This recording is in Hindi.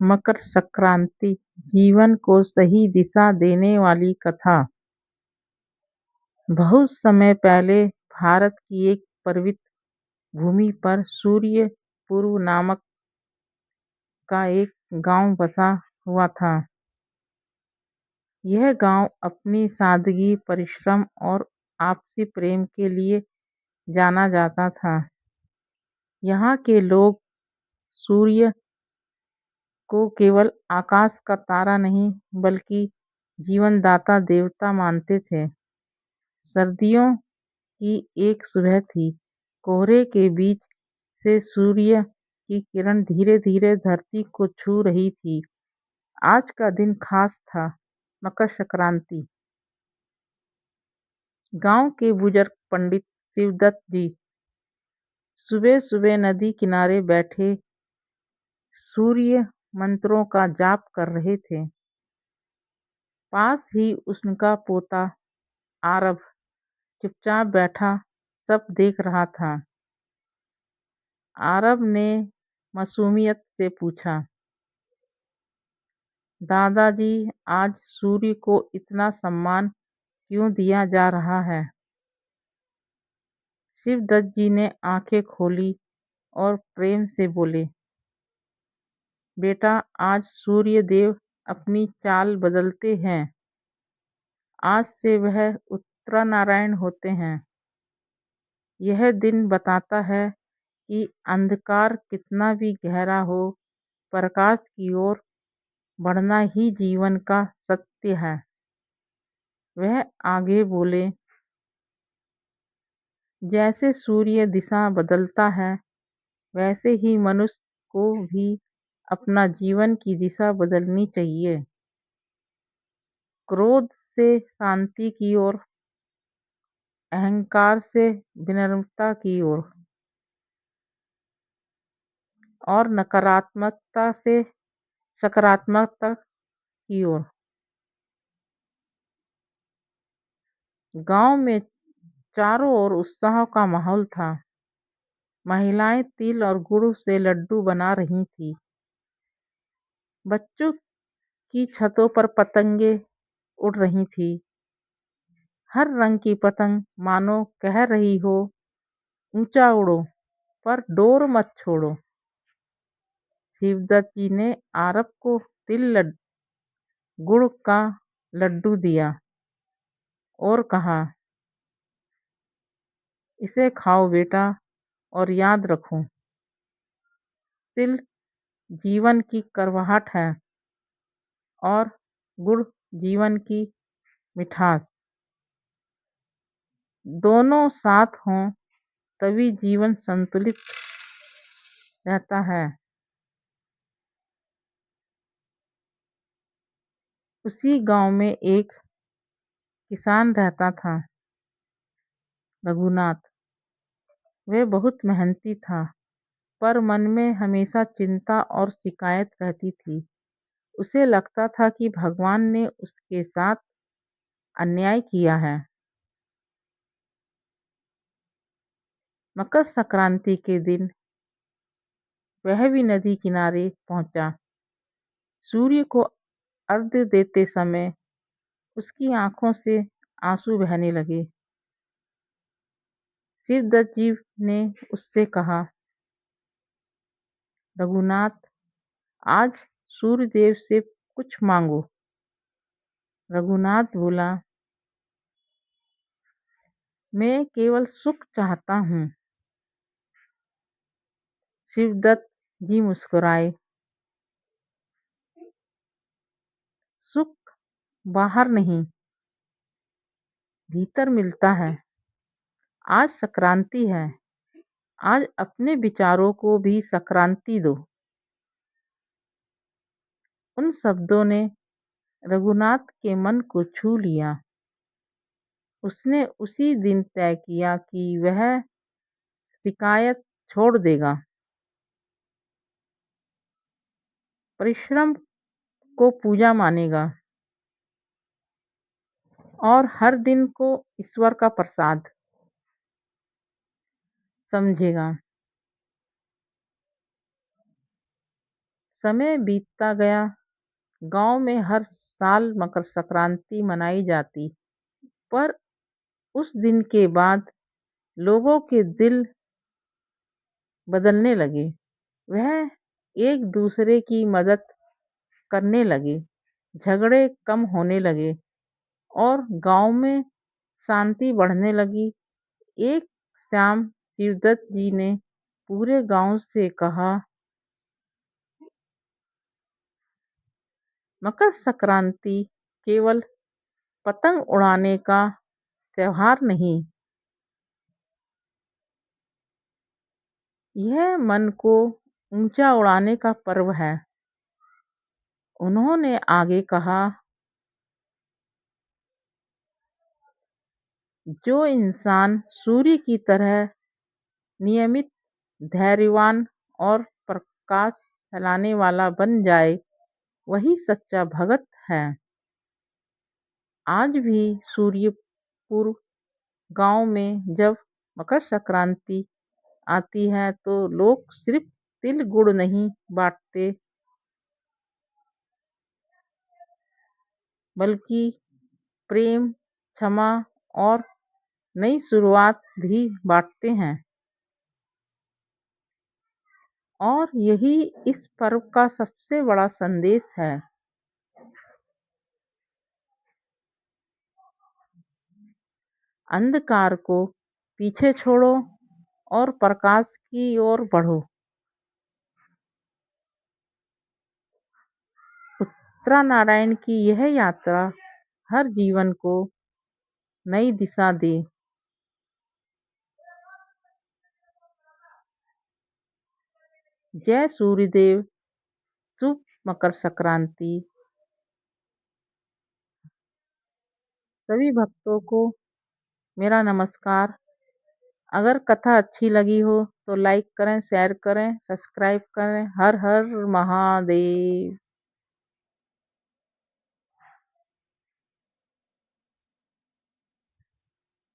मकर संक्रांति जीवन को सही दिशा देने वाली कथा। बहुत समय पहले भारत की एक पवित्र भूमि पर सूर्यपुर नामक का एक गांव बसा हुआ था। यह गांव अपनी सादगी, परिश्रम और आपसी प्रेम के लिए जाना जाता था। यहाँ के लोग सूर्य को केवल आकाश का तारा नहीं बल्कि जीवनदाता देवता मानते थे। सर्दियों की एक सुबह थी। कोहरे के बीच से सूर्य की किरण धीरे धीरे धरती को छू रही थी। आज का दिन खास था, मकर संक्रांति। गांव के बुजुर्ग पंडित शिवदत्त जी सुबह सुबह नदी किनारे बैठे सूर्य मंत्रों का जाप कर रहे थे। पास ही उनका पोता आरव चुपचाप बैठा सब देख रहा था। आरव ने मासूमियत से पूछा, दादाजी, आज सूर्य को इतना सम्मान क्यों दिया जा रहा है? शिवदत्त जी ने आंखें खोली और प्रेम से बोले, बेटा, आज सूर्य देव अपनी चाल बदलते हैं। आज से वह उत्तरानारायण होते हैं। यह दिन बताता है कि अंधकार कितना भी गहरा हो, प्रकाश की ओर बढ़ना ही जीवन का सत्य है। वह आगे बोले, जैसे सूर्य दिशा बदलता है, वैसे ही मनुष्य को भी अपना जीवन की दिशा बदलनी चाहिए। क्रोध से शांति की ओर, अहंकार से विनम्रता की ओर और नकारात्मकता से सकारात्मकता की ओर। गांव में चारों ओर उत्साह का माहौल था। महिलाएं तिल और गुड़ से लड्डू बना रही थीं। बच्चों की छतों पर पतंगे उड़ रही थीं। हर रंग की पतंग मानो कह रही हो, ऊंचा उड़ो पर डोर मत छोड़ो। शिवदत्त जी ने आरव को गुड़ का लड्डू दिया और कहा, इसे खाओ बेटा और याद रखो, तिल जीवन की करवाहट है और गुड़ जीवन की मिठास। दोनों साथ हों तभी जीवन संतुलित रहता है। उसी गांव में एक किसान रहता था, रघुनाथ। वह बहुत मेहनती था, पर मन में हमेशा चिंता और शिकायत रहती थी। उसे लगता था कि भगवान ने उसके साथ अन्याय किया है। मकर संक्रांति के दिन वह भी नदी किनारे पहुंचा। सूर्य को अर्घ्य देते समय उसकी आंखों से आंसू बहने लगे। शिवदत्त जी ने उससे कहा, रघुनाथ, आज सूर्य देव से कुछ मांगो। रघुनाथ बोला, मैं केवल सुख चाहता हूँ। शिवदत्त जी मुस्कुराए, सुख बाहर नहीं, भीतर मिलता है। आज संक्रांति है, आज अपने विचारों को भी संक्रांति दो। उन शब्दों ने रघुनाथ के मन को छू लिया। उसने उसी दिन तय किया कि वह शिकायत छोड़ देगा, परिश्रम को पूजा मानेगा और हर दिन को ईश्वर का प्रसाद समझेगा। समय बीतता गया। गांव में हर साल मकर संक्रांति मनाई जाती, पर उस दिन के बाद लोगों के दिल बदलने लगे। वह एक दूसरे की मदद करने लगे, झगड़े कम होने लगे और गांव में शांति बढ़ने लगी। एक शाम शिवदत्त जी ने पूरे गांव से कहा, मकर संक्रांति केवल पतंग उड़ाने का त्योहार नहीं, यह मन को ऊंचा उड़ाने का पर्व है। उन्होंने आगे कहा, जो इंसान सूर्य की तरह नियमित, धैर्यवान और प्रकाश फैलाने वाला बन जाए, वही सच्चा भगत है। आज भी सूर्यपुर गांव में जब मकर संक्रांति आती है तो लोग सिर्फ तिल गुड़ नहीं बांटते, बल्कि प्रेम, क्षमा और नई शुरुआत भी बांटते हैं। और यही इस पर्व का सबसे बड़ा संदेश है। अंधकार को पीछे छोड़ो और प्रकाश की ओर बढ़ो। उत्तरानारायण की यह यात्रा हर जीवन को नई दिशा दे। जय सूर्यदेव। शुभ मकर संक्रांति। सभी भक्तों को मेरा नमस्कार। अगर कथा अच्छी लगी हो तो लाइक करें, शेयर करें, सब्सक्राइब करें। हर हर महादेव।